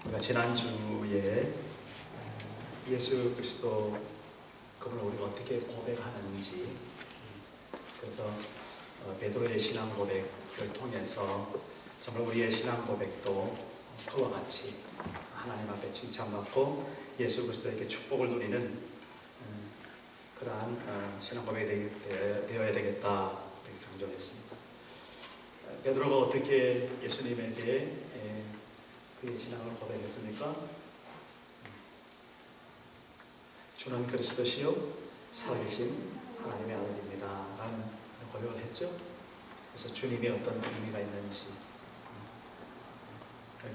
우리가 지난주에 예수 그리스도 그분을 우리가 어떻게 고백하는지, 그래서 베드로의 신앙 고백을 통해서 정말 우리의 신앙 고백도 그와 같이 하나님 앞에 칭찬받고 예수 그리스도에게 축복을 누리는 그러한 신앙 고백이 되어야 되겠다 이렇게 강조했습니다. 베드로가 어떻게 예수님에게 그의 신앙을 고백했습니까? 주는 그리스도시요 살아계신 하나님의 아들입니다 라는 고백을 했죠. 그래서 주님이 어떤 의미가 있는지,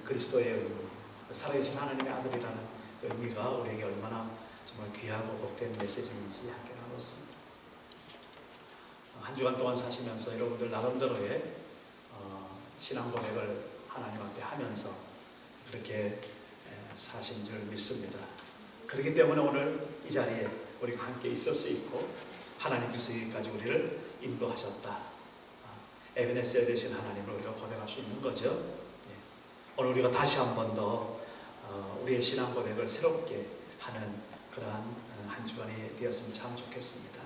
그리스도의 의미, 살아계신 하나님의 아들이라는 의미가 우리에게 얼마나 정말 귀하고 복된 메시지인지 함께 나눴습니다. 한 주간 동안 사시면서 여러분들 나름대로의 신앙 고백을 하나님 앞에 하면서 그렇게 사신 줄 믿습니다. 그렇기 때문에 오늘 이 자리에 우리가 함께 있을 수 있고 하나님께서 여기까지 우리를 인도하셨다. 에베네셀 되신 하나님을 우리가 고백할 수 있는 거죠. 오늘 우리가 다시 한 번 더 우리의 신앙 고백을 새롭게 하는 그러한 한 주간이 되었으면 참 좋겠습니다.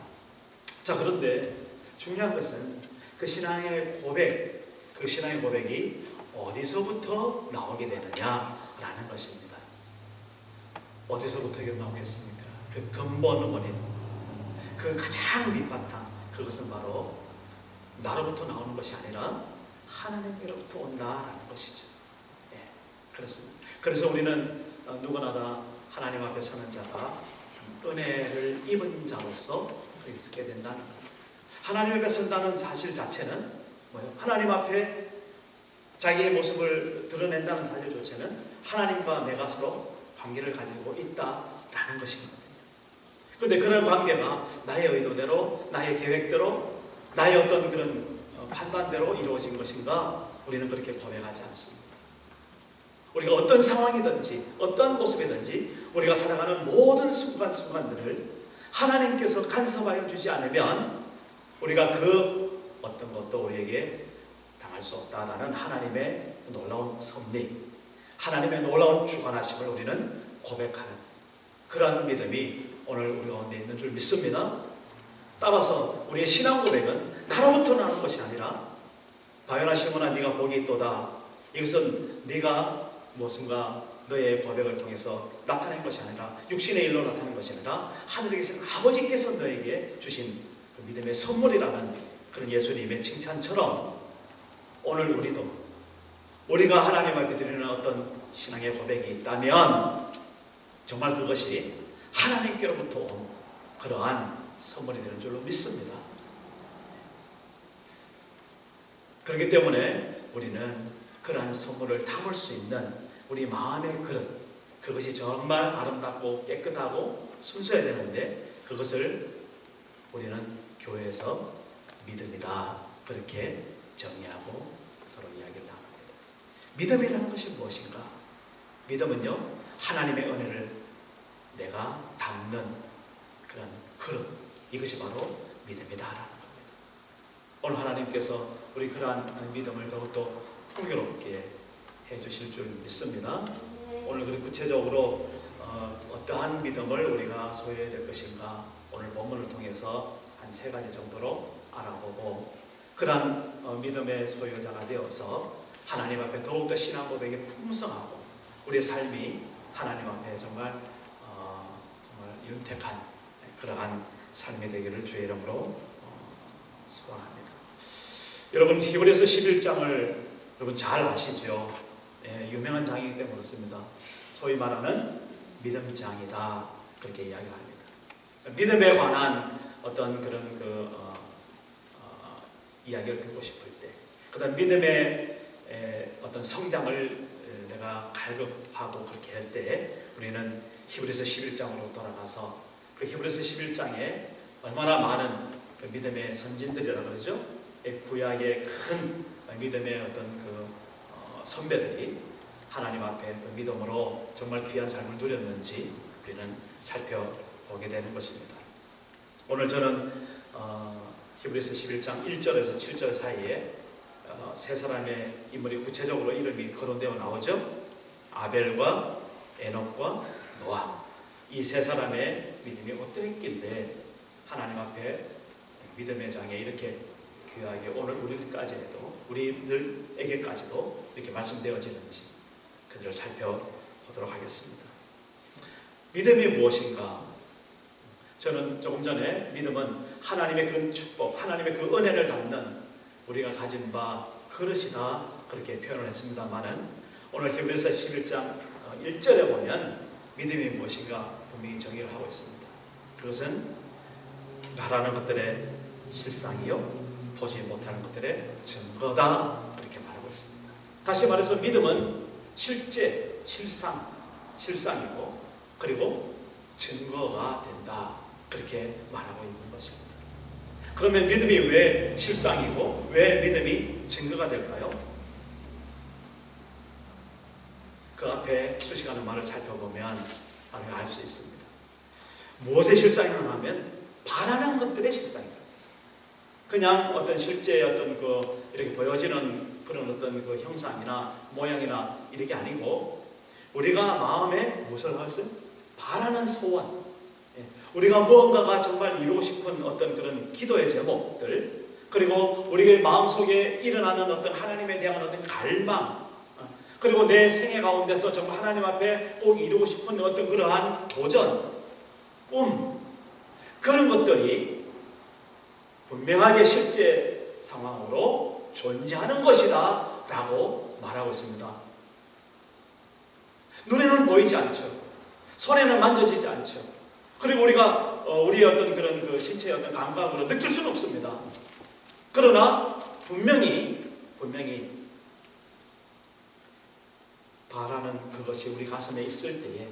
자, 그런데 중요한 것은 그 신앙의 고백이 어디서부터 나오게 되느냐라는 것입니다. 어디서부터 나오겠습니까? 그 근본 원인, 그 가장 밑바탕, 그것은 바로 나로부터 나오는 것이 아니라 하나님께로부터 온다라는 것이죠. 그렇습니다. 그래서 우리는 누구나 다 하나님 앞에 서는 자가 은혜를 입은 자로서 있게 된다는 것. 하나님 앞에 선다는 사실 자체는 뭐예요? 하나님 앞에 자기의 모습을 드러낸다는 사실 자체는 하나님과 내가 서로 관계를 가지고 있다라는 것이거든요. 그런데 그런 관계가 나의 의도대로, 나의 계획대로, 나의 어떤 그런 판단대로 이루어진 것인가? 우리는 그렇게 고백하지 않습니다. 우리가 어떤 상황이든지 어떤 모습이든지 우리가 살아가는 모든 순간순간들을 하나님께서 간섭하여 주지 않으면 우리가 그 어떤 것도 우리에게 당할 수 없다라는 하나님의 놀라운 섭리, 하나님의 놀라운 주관하심을 우리는 고백하는 그러한 믿음이 오늘 우리 가운데 있는 줄 믿습니다. 따라서 우리의 신앙 고백은 나로부터 나는 것이 아니라 바요나 시몬아 네가 복이 있도다. 이것은 네가 무엇인가 너의 고백을 통해서 나타낸 것이 아니라 육신의 일로 나타낸 것이 아니라 하늘에 계신 아버지께서 너에게 주신 그 믿음의 선물이라는 그런 예수님의 칭찬처럼 오늘 우리가 하나님 앞에 드리는 어떤 신앙의 고백이 있다면 정말 그것이 하나님께로부터 온 그러한 선물이 되는 줄로 믿습니다. 그렇기 때문에 우리는 그러한 선물을 담을 수 있는 우리 마음의 그릇, 그것이 정말 아름답고 깨끗하고 순수해야 되는데 그것을 우리는 교회에서 믿음이다 그렇게 정의하고 서로 이야기를 나눕니다. 믿음이라는 것이 무엇인가? 믿음은요, 하나님의 은혜를 내가 담는 그런 그릇, 이것이 바로 믿음이다라는 겁니다. 오늘 하나님께서 우리 그러한 믿음을 더욱더 풍요롭게 해주실 줄 믿습니다. 오늘 그 구체적으로 어떠한 믿음을 우리가 소유해야 될 것인가 오늘 본문을 통해서 한 3가지 정도로 알아보고 그러한 믿음의 소유자가 되어서 하나님 앞에 더욱더 신앙 고백이 풍성하고 우리의 삶이 하나님 앞에 정말 윤택한 그러한 삶이 되기를 주의 이름으로 소원합니다. 여러분 히브리서 11장을 여러분 잘 아시죠? 유명한 장이기 때문에 그렇습니다. 소위 말하는 믿음장이다 그렇게 이야기를 합니다. 믿음에 관한 어떤 그런 이야기를 듣고 싶을 때, 그다음 믿음의 어떤 성장을 내가 갈급하고 그렇게 할 때 우리는 히브리서 11장으로 돌아가서 그 히브리서 11장에 얼마나 많은 그 믿음의 선진들이라 그러죠. 구약의 큰 믿음의 어떤 그 선배들이 하나님 앞에 그 믿음으로 정말 귀한 삶을 누렸는지 우리는 살펴보게 되는 것입니다. 오늘 저는 히브리서 11장 1절에서 7절 사이에 세 사람의 인물이 구체적으로 이름이 거론되어 나오죠. 아벨과 에녹과 노아, 이 세 사람의 믿음이 어떠했길래 하나님 앞에 믿음의 장에 이렇게 귀하게 오늘 우리들에게까지도 이렇게 말씀되어지는지 그들을 살펴보도록 하겠습니다. 믿음이 무엇인가? 저는 조금 전에 믿음은 하나님의 그 축복, 하나님의 그 은혜를 담는 우리가 가진 바 그릇이다 그렇게 표현을 했습니다만은 오늘 히브리서 11장 1절에 보면 믿음이 무엇인가 분명히 정의를 하고 있습니다. 그것은 바라는 것들의 실상이요 보지 못하는 것들의 증거다 이렇게 말하고 있습니다. 다시 말해서 믿음은 실제, 실상이고 그리고 증거가 된다 그렇게 말하고 있는 것입니다. 그러면 믿음이 왜 실상이고 왜 믿음이 증거가 될까요? 그 앞에 수시간의 말을 살펴보면 알 수 있습니다. 무엇의 실상이냐 하면 바라는 것들의 실상이라고 했어요. 그냥 어떤 실제 어떤 이렇게 보여지는 그런 어떤 그 형상이나 모양이나 이렇게 아니고 우리가 마음에 무엇을 하겠어요? 바라는 소원, 우리가 무언가가 정말 이루고 싶은 어떤 그런 기도의 제목들, 그리고 우리의 마음속에 일어나는 어떤 하나님에 대한 어떤 갈망, 그리고 내 생애 가운데서 정말 하나님 앞에 꼭 이루고 싶은 어떤 그러한 도전, 꿈, 그런 것들이 분명하게 실제 상황으로 존재하는 것이다 라고 말하고 있습니다. 눈에는 보이지 않죠. 손에는 만져지지 않죠. 그리고 우리가 우리의 어떤 그런 그 신체의 어떤 감각으로 느낄 수는 없습니다. 그러나 분명히 바라는 그것이 우리 가슴에 있을 때에,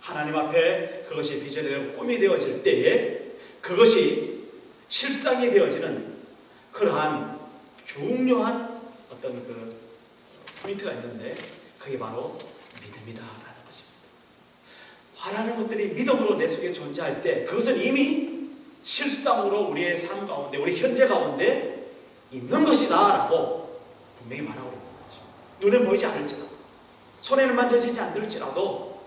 하나님 앞에 그것이 비전이 되고 꿈이 되어질 때에 그것이 실상이 되어지는 그러한 중요한 어떤 그 포인트가 있는데 그게 바로 믿음이다라는 것입니다. 바라는 것들이 믿음으로 내 속에 존재할 때 그것은 이미 실상으로 우리의 삶 가운데, 우리 현재 가운데 있는 것이다 라고 분명히 말하고 있는 거죠. 눈에 보이지 않을지라도, 손에는 만져지지 않을지라도,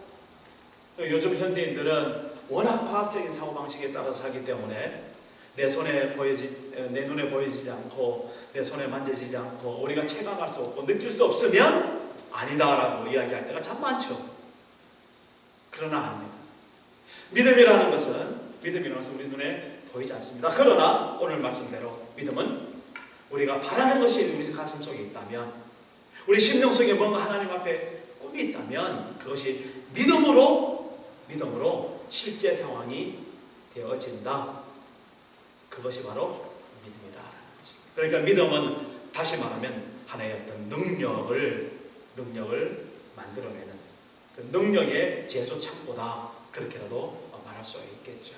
요즘 현대인들은 워낙 과학적인 사고방식에 따라 살기 때문에 내 눈에 보이지 않고 내 손에 만져지지 않고 우리가 체감할 수 없고 느낄 수 없으면 아니다라고 이야기할 때가 참 많죠. 그러나 아닙니다. 믿음이라는 것은 우리 눈에 보이지 않습니다. 그러나 오늘 말씀대로 믿음은 우리가 바라는 것이 우리 가슴 속에 있다면, 우리 심령 속에 뭔가 하나님 앞에 꿈이 있다면 그것이 믿음으로 실제 상황이 되어진다. 그것이 바로 믿음이다. 그러니까 믿음은 다시 말하면 하나의 어떤 능력을 만들어내는 그 능력의 제조 창고다. 그렇게라도 말할 수 있겠죠.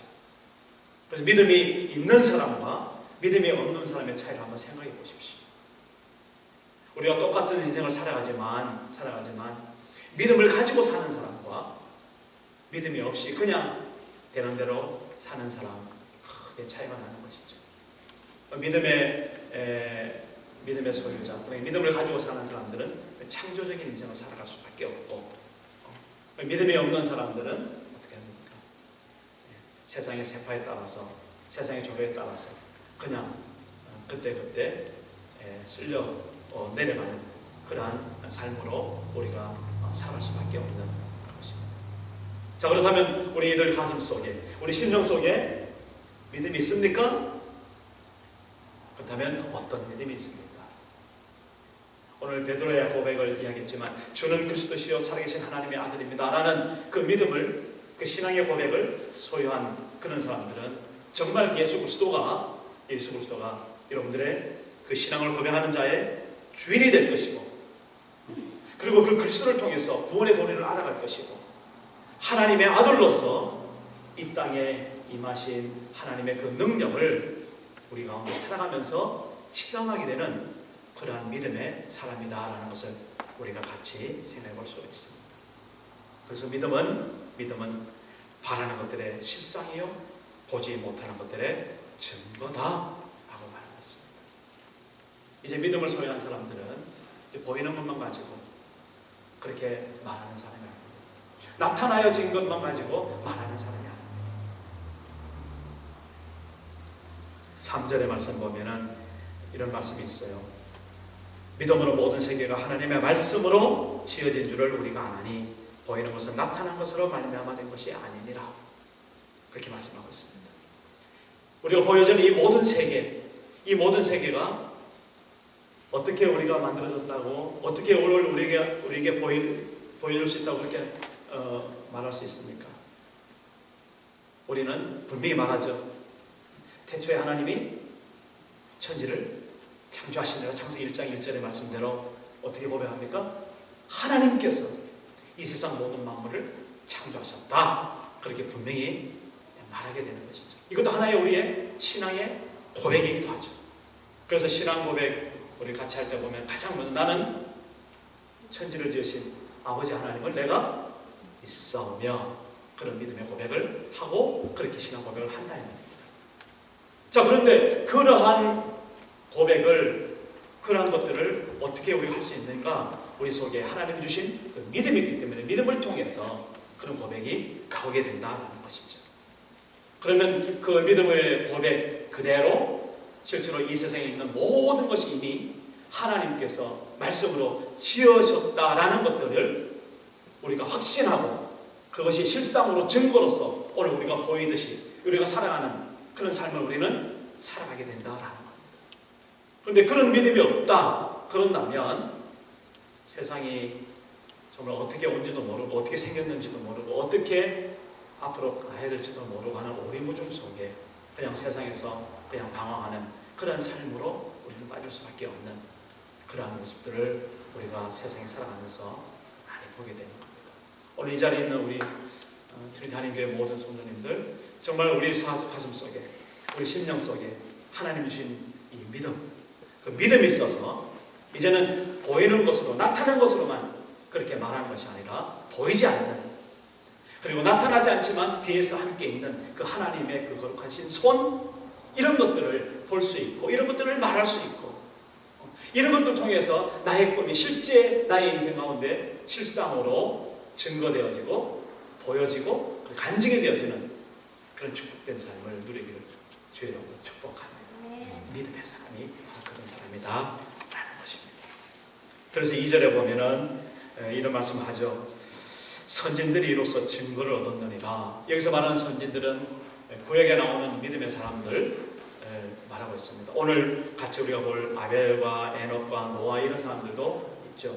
그래서 믿음이 있는 사람과 믿음이 없는 사람의 차이를 한번 생각해 보십시오. 우리가 똑같은 인생을 살아가지만 믿음을 가지고 사는 사람과 믿음이 없이 그냥 되는 대로 사는 사람, 크게 차이가 나는 것이죠. 믿음의 소유자, 믿음을 가지고 사는 사람들은 창조적인 인생을 살아갈 수밖에 없고, 믿음이 없는 사람들은 어떻게 합니까? 세상의 세파에 따라서, 세상의 조류에 따라서 그냥 그때 쓸려 내려가는 그러한 삶으로 우리가 살아갈 수밖에 없는 것입니다. 자, 그렇다면 우리들 가슴 속에, 우리 심령 속에 믿음이 있습니까? 그렇다면 어떤 믿음이 있습니까? 오늘 베드로의 고백을 이야기했지만 주는 그리스도시요 살아계신 하나님의 아들입니다 라는 그 믿음을, 그 신앙의 고백을 소유한 그런 사람들은 정말 예수 그리스도가 여러분들의 그 신앙을 고백하는 자의 주인이 될 것이고, 그리고 그 그리스도를 통해서 구원의 도리를 알아갈 것이고, 하나님의 아들로서 이 땅에 임하신 하나님의 그 능력을 우리 가운데 살아가면서 체험하게 되는 그러한 믿음의 사람이다라는 것을 우리가 같이 생각해 볼 수 있습니다. 그래서 믿음은 바라는 것들의 실상이요 보지 못하는 것들의 증거다라고 말했습니다. 이제 믿음을 소유한 사람들은 이제 보이는 것만 가지고 그렇게 말하는 사람이 아닙니다. 나타나여진 것만 가지고 말하는 사람이 아닙니다. 3절의 말씀 보면은 이런 말씀이 있어요. 믿음으로 모든 세계가 하나님의 말씀으로 지어진 줄을 우리가 아나니 보이는 것은 나타난 것으로 말미암아 된 것이 아니니라. 그렇게 말씀하고 있습니다. 우리가 보여지는 이 모든 세계가 어떻게 우리가 만들어졌다고, 어떻게 오늘 우리에게 보여줄 수 있다고 그렇게 말할 수 있습니까? 우리는 분명히 말하죠. 태초에 하나님이 천지를 창조하시느라 창세기 1장 1절의 말씀대로 어떻게 고백합니까? 하나님께서 이 세상 모든 만물을 창조하셨다. 그렇게 분명히 말하게 되는 것이죠. 이것도 하나의 우리의 신앙의 고백이기도 하죠. 그래서 신앙 고백 우리 같이 할 때 보면 가장 먼저 나는 천지를 지으신 아버지 하나님을 내가 믿사오며, 그런 믿음의 고백을 하고 그렇게 신앙 고백을 한다 이 말입니다. 자, 그런데 그러한 것들을 어떻게 우리가 할 수 있는가? 우리 속에 하나님 주신 그 믿음이 있기 때문에 믿음을 통해서 그런 고백이 나오게 된다는 것이죠. 그러면 그 믿음의 고백 그대로 실제로 이 세상에 있는 모든 것이 이미 하나님께서 말씀으로 지으셨다라는 것들을 우리가 확신하고 그것이 실상으로 증거로서 오늘 우리가 보이듯이 우리가 살아가는 그런 삶을 우리는 살아가게 된다라는 겁니다. 그런데 그런 믿음이 없다 그런다면 세상이 정말 어떻게 온지도 모르고 어떻게 생겼는지도 모르고 어떻게 앞으로 가야 될지도 모르고 하는 오리무중 속에 그냥 세상에서 그냥 당황하는 그런 삶으로 우리는 빠질 수밖에 없는 그러한 모습들을 우리가 세상에 살아가면서 많이 보게 되는 겁니다. 오늘 이 자리에 있는 우리 트리니티 한인교회 모든 성도님들, 정말 우리 가슴 속에, 우리 심령 속에 하나님 주신 이 믿음, 그 믿음이 있어서 이제는 보이는 것으로, 나타나는 것으로만 그렇게 말하는 것이 아니라 보이지 않는, 그리고 나타나지 않지만 뒤에서 함께 있는 그 하나님의 그 거룩하신 손, 이런 것들을 볼 수 있고 이런 것들을 말할 수 있고 이런 것들 통해서 나의 꿈이 실제 나의 인생 가운데 실상으로 증거되어지고 보여지고 간증이 되어지는 그런 축복된 삶을 누리기를 주의 이름으로 축복합니다. 믿음의 사람이 그런 사람이다 라는 것입니다. 그래서 2절에 보면은 이런 말씀을 하죠. 선진들이 이로써 증거를 얻었느니라. 여기서 말하는 선진들은 구약에 나오는 믿음의 사람들 말하고 있습니다. 오늘 같이 우리가 볼 아벨과 에녹과 노아 이런 사람들도 있죠.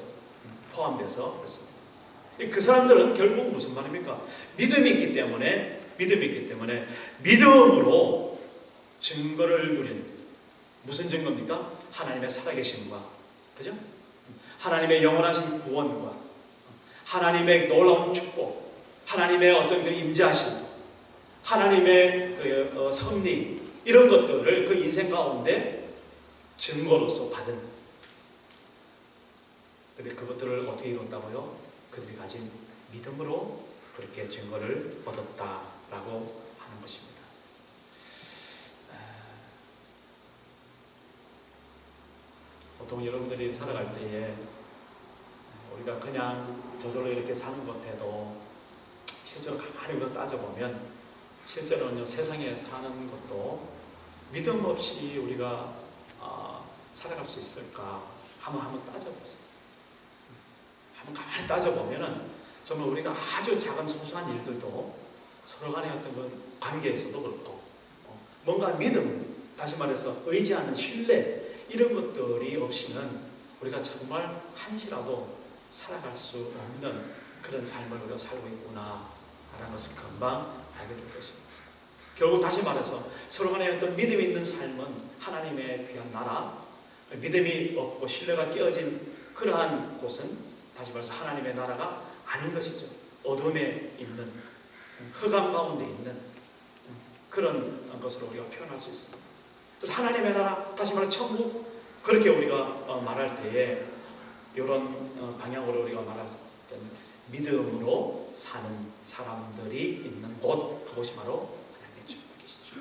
포함돼서 그렇습니다. 그 사람들은 결국 무슨 말입니까? 믿음이 있기 때문에 믿음으로 증거를 누린, 무슨 증거입니까? 하나님의 살아계심과, 그죠? 하나님의 영원하신 구원과 하나님의 놀라운 축복, 하나님의 어떤 그 임재하심, 하나님의 그 섭리, 이런 것들을 그 인생 가운데 증거로서 받은. 그런데 그것들을 어떻게 이뤘다고요? 그들이 가진 믿음으로 그렇게 증거를 얻었다라고 하는 것입니다. 보통 여러분들이 살아갈 때에 우리가 그냥 저절로 이렇게 사는 것 해도 실제로 가만히 우리가 따져보면 실제로는 세상에 사는 것도 믿음 없이 우리가 살아갈 수 있을까 한번 따져보세요. 한번 가만히 따져보면은 정말 우리가 아주 작은 소소한 일들도 서로 간의 어떤 그 관계에서도 그렇고 뭔가 믿음, 다시 말해서 의지하는 신뢰, 이런 것들이 없이는 우리가 정말 한시라도 살아갈 수 없는 그런 삶을 우리가 살고 있구나 라는 것을 금방 알게 될 것입니다. 결국 다시 말해서 서로 간에 어떤 믿음이 있는 삶은 하나님의 귀한 나라, 믿음이 없고 신뢰가 깨어진 그러한 곳은 다시 말해서 하나님의 나라가 아닌 것이죠. 어둠에 있는, 흑암 가운데 있는 그런 것으로 우리가 표현할 수 있습니다. 그래서 하나님의 나라, 다시 말해 천국, 그렇게 우리가 말할 때에 이런 방향으로 우리가 말할 때는 믿음으로 사는 사람들이 있는 곳, 그곳이 바로 하나님의 천국이시죠.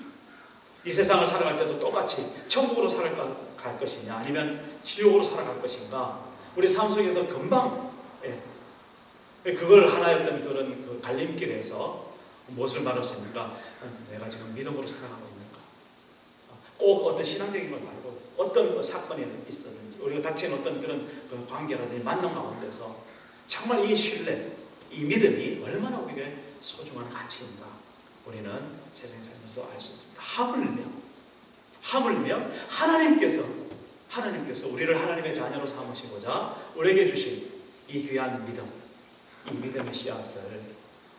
이 세상을 살아갈 때도 똑같이 천국으로 살아갈 것이냐 아니면 지옥으로 살아갈 것인가, 우리 삶 속에서 금방 그걸 하나였던 그런 그 갈림길에서 무엇을 말할 수 있는가? 내가 지금 믿음으로 살아가고 있는가? 꼭 어떤 신앙적인 걸 말고 어떤 사건이 있었는지 우리가 닥친 어떤 그런 그 관계라든지 만남 가운데서 정말 이 신뢰, 이 믿음이 얼마나 우리에게 소중한 가치인가 우리는 세상 살면서 알 수 있습니다. 하물며 하나님께서 우리를 하나님의 자녀로 삼으시고자 우리에게 주신 이 귀한 믿음, 이 믿음의 씨앗을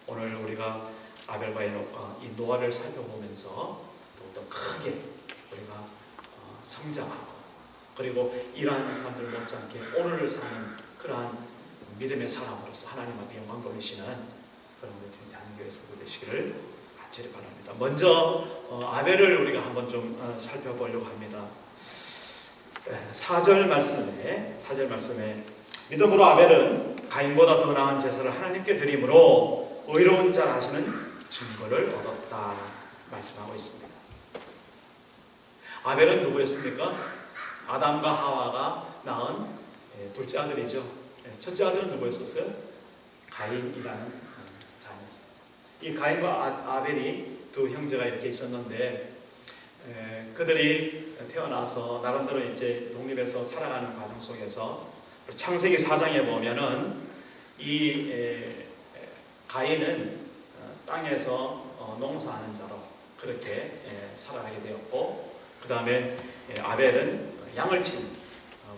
오늘 우리가 아벨과 에녹과 이 노아를 살펴보면서 더욱더 크게 우리가 성장하고 그리고 이러한 사람들 못지않게 오늘을 사는 그러한 믿음의 사람으로서 하나님 앞에 영광 돌리시는 그런 우리 대한민국의 성도 되시기를 간절히 바랍니다. 먼저 아벨을 우리가 한번 좀 살펴보려고 합니다. 4절 말씀에 믿음으로 아벨은 가인보다 더 나은 제사를 하나님께 드림으로 의로운 자 하시는 증거를 얻었다 말씀하고 있습니다. 아벨은 누구였습니까? 아담과 하와가 낳은 둘째 아들이죠. 첫째 아들은 누구였었어요? 가인이라는 자였습니다. 이 가인과 아벨이 두 형제가 이렇게 있었는데 그들이 태어나서 나름대로 이제 독립해서 살아가는 과정 속에서 창세기 4장에 보면은 이 가인은 땅에서 농사하는 자로 그렇게 살아가게 되었고 그 다음에 아벨은 양을 치는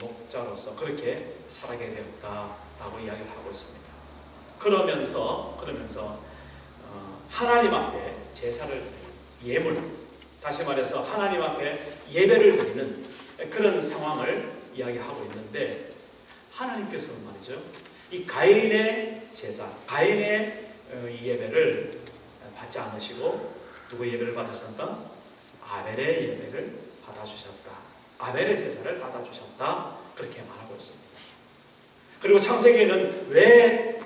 목자로서 그렇게 살아가게 되었다라고 이야기를 하고 있습니다. 그러면서 하나님 앞에 제사를 예물, 다시 말해서 하나님 앞에 예배를 드리는 그런 상황을 이야기하고 있는데 하나님께서 말이죠. 이 가인의 제사, 가인의 예배를 받지 않으시고 누구의 예배를 받으셨다? 아벨의 예배를 받아주셨다. 아벨의 제사를 받아주셨다. 그렇게 말하고 있습니다. 그리고 창세기에는 왜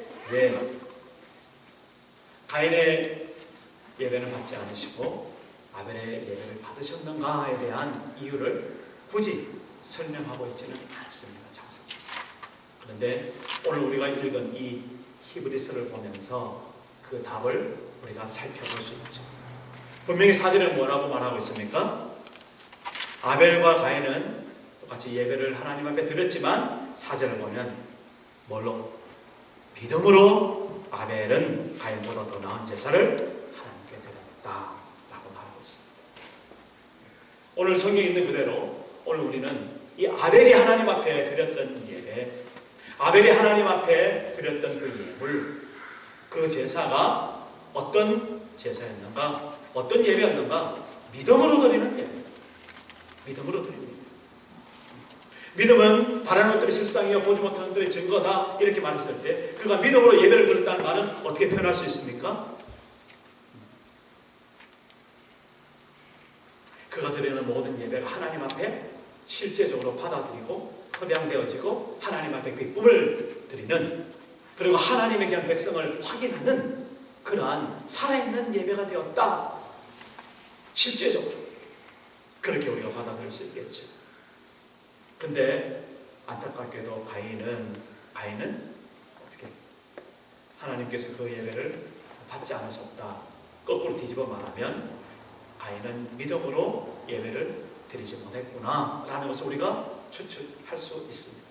가인의 예배는 받지 않으시고 아벨의 예배를 받으셨는가에 대한 이유를 굳이 설명하고 있지는 않습니다. 창세기에서. 그런데 오늘 우리가 읽은 이 히브리서를 보면서 그 답을 우리가 살펴볼 수 있죠. 분명히 4절에 뭐라고 말하고 있습니까? 아벨과 가인은 똑같이 예배를 하나님 앞에 드렸지만 4절을 보면 뭘로? 믿음으로 아벨은 가인보다 더 나은 제사를 하나님께 드렸다라고 말하고 있습니다. 오늘 성경에 있는 그대로 오늘 우리는 이 아벨이 하나님 앞에 드렸던 예배, 아벨이 하나님 앞에 드렸던 그 예물, 그 제사가 어떤 제사였는가, 어떤 예배였는가? 믿음으로 드리는 예배. 믿음으로 드리는 예배. 믿음은 바라는 것들이 실상이요 보지 못하는 것들이 증거다 이렇게 말했을 때 그가 믿음으로 예배를 드렸다는 말은 어떻게 표현할 수 있습니까? 그가 드리는 모든 예배가 하나님 앞에 실제적으로 받아들이고 협양되어지고 하나님 앞에 기쁨을 드리는 그리고 하나님의 귀한 백성을 확인하는 그러한 살아있는 예배가 되었다. 실제적으로 그렇게 우리가 받아들일 수 있겠죠. 근데 안타깝게도 가인은 어떻게 하나님께서 그 예배를 받지 않으셨다. 거꾸로 뒤집어 말하면 가인은 믿음으로 예배를 드리지 못했구나 라는 것을 우리가 추측할 수 있습니다.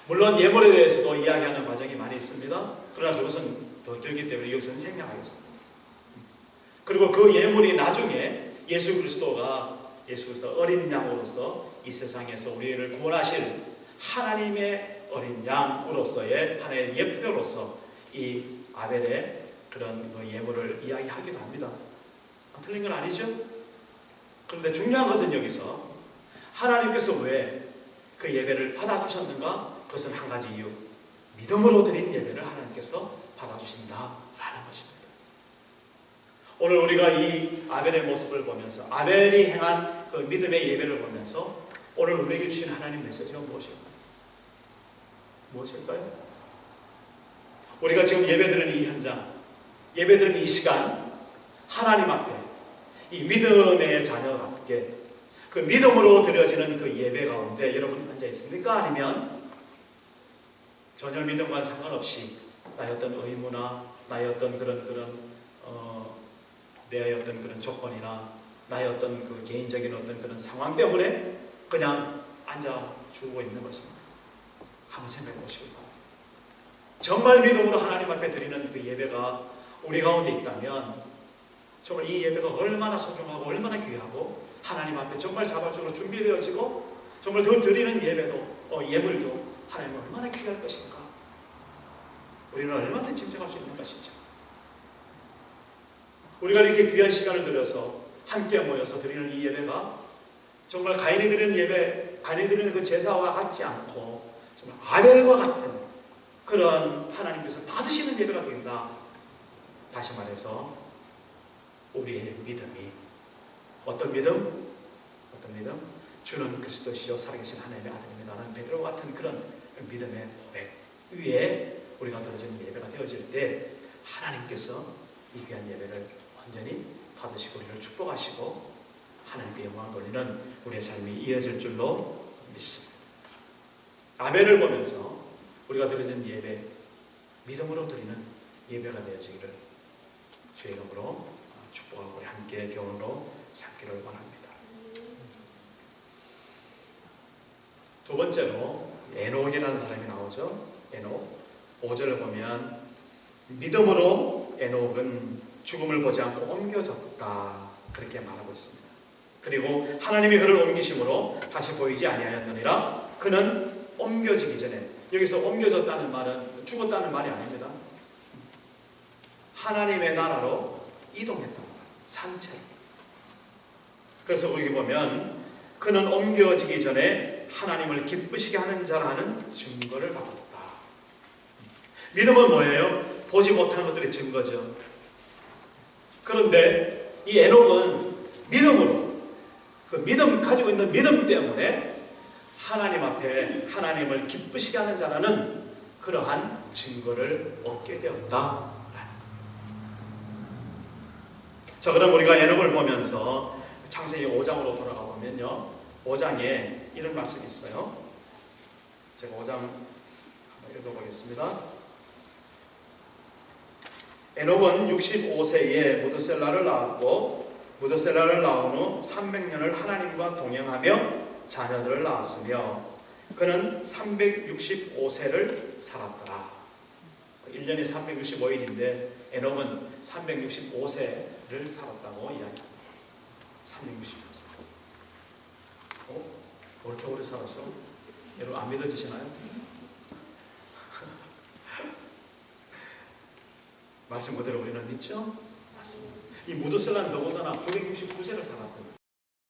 물론 예물에 대해서도 이야기하는 과정이 많이 있습니다. 그러나 그것은 더 길기 때문에 이것은 생략하겠습니다. 그리고 그 예물이 나중에 예수 그리스도가 어린 양으로서 이 세상에서 우리를 구원하실 하나님의 어린 양으로서의 하나의 예표로서 이 아벨의 그런 예물을 이야기하기도 합니다. 틀린 건 아니죠? 그런데 중요한 것은 여기서 하나님께서 왜 그 예배를 받아주셨는가? 그것은 한 가지 이유. 믿음으로 드린 예배를 하나님께서 받아주신다라는 것입니다. 오늘 우리가 이 아벨의 모습을 보면서 아벨이 행한 그 믿음의 예배를 보면서 오늘 우리에게 주신 하나님 메시지가 무엇일까요? 우리가 지금 예배드리는 이 현장, 예배드리는 이 시간 하나님 앞에 이 믿음의 자녀답게 그 믿음으로 드려지는 그 예배 가운데 여러분이 앉아 있습니까? 아니면 전혀 믿음과 상관없이 나의 어떤 의무나 나의 어떤 내 어떤 그런 조건이나 나의 어떤 그 개인적인 어떤 그런 상황 때문에 그냥 앉아 주고 있는 것입니다. 한번 생각해 보시기 바랍니다. 정말 믿음으로 하나님 앞에 드리는 그 예배가 우리 가운데 있다면 정말 이 예배가 얼마나 소중하고 얼마나 귀하고 하나님 앞에 정말 자발적으로 준비되어지고 정말 더 드리는 예배도 예물도 하나님 얼마나 귀할 것인가 우리는 얼마나 짐작할 수 있는 것이죠. 우리가 이렇게 귀한 시간을 들여서 함께 모여서 드리는 이 예배가 정말 가인이 드리는 예배, 가인이 드리는 그 제사와 같지 않고 정말 아벨과 같은 그런 하나님께서 받으시는 예배가 된다. 다시 말해서 우리의 믿음이 어떤 믿음? 어떤 믿음? 주는 그리스도시요 살아계신 하나님의 아들입니다라는 베드로와 같은 그런 믿음의 고백 위에 우리가 드려지는 예배가 되어질 때 하나님께서 이 귀한 예배를 완전히 받으시고 우리를 축복하시고 하나님께 영광을 돌리는 우리의 삶이 이어질 줄로 믿습니다. 아벨을 보면서 우리가 드려진 예배, 믿음으로 드리는 예배가 되어지기를 주의 이름으로 축복하고 우리 함께 교훈으로 삼기를 원합니다. 두 번째로 에녹이라는 사람이 나오죠. 에녹 5절을 보면 믿음으로 에녹은 죽음을 보지 않고 옮겨졌다 그렇게 말하고 있습니다. 그리고 하나님이 그를 옮기심으로 다시 보이지 아니하였느니라. 그는 옮겨지기 전에, 여기서 옮겨졌다는 말은 죽었다는 말이 아닙니다. 하나님의 나라로 이동했단 말이에요. 산채로. 그래서 거기 보면 그는 옮겨지기 전에 하나님을 기쁘시게 하는 자라는 증거를 받았다. 믿음은 뭐예요? 보지 못한 것들의 증거죠. 그런데 이 에녹은 믿음으로, 그 믿음, 가지고 있는 믿음 때문에 하나님 앞에 하나님을 기쁘시게 하는 자라는 그러한 증거를 얻게 되었다. 자, 그럼 우리가 에녹을 보면서 창세기 5장으로 돌아가 보면요, 5장에 이런 말씀이 있어요. 제가 5장 한번 읽어보겠습니다. 에녹은 65세에 무드셀라를 낳았고 무드셀라를 낳은 후 300년을 하나님과 동행하며 자녀들을 낳았으며 그는 365세를 살았더라. 1년이 365일인데 에녹은 365세를 살았다고 이야기합니다. 365세. 왜 이렇게 오래 살았어? 여러분 안 믿어지시나요? 말씀 그대로 우리는 믿죠? 맞습니다. 이 무드셀라는 더군다나 969세를 살았거든요.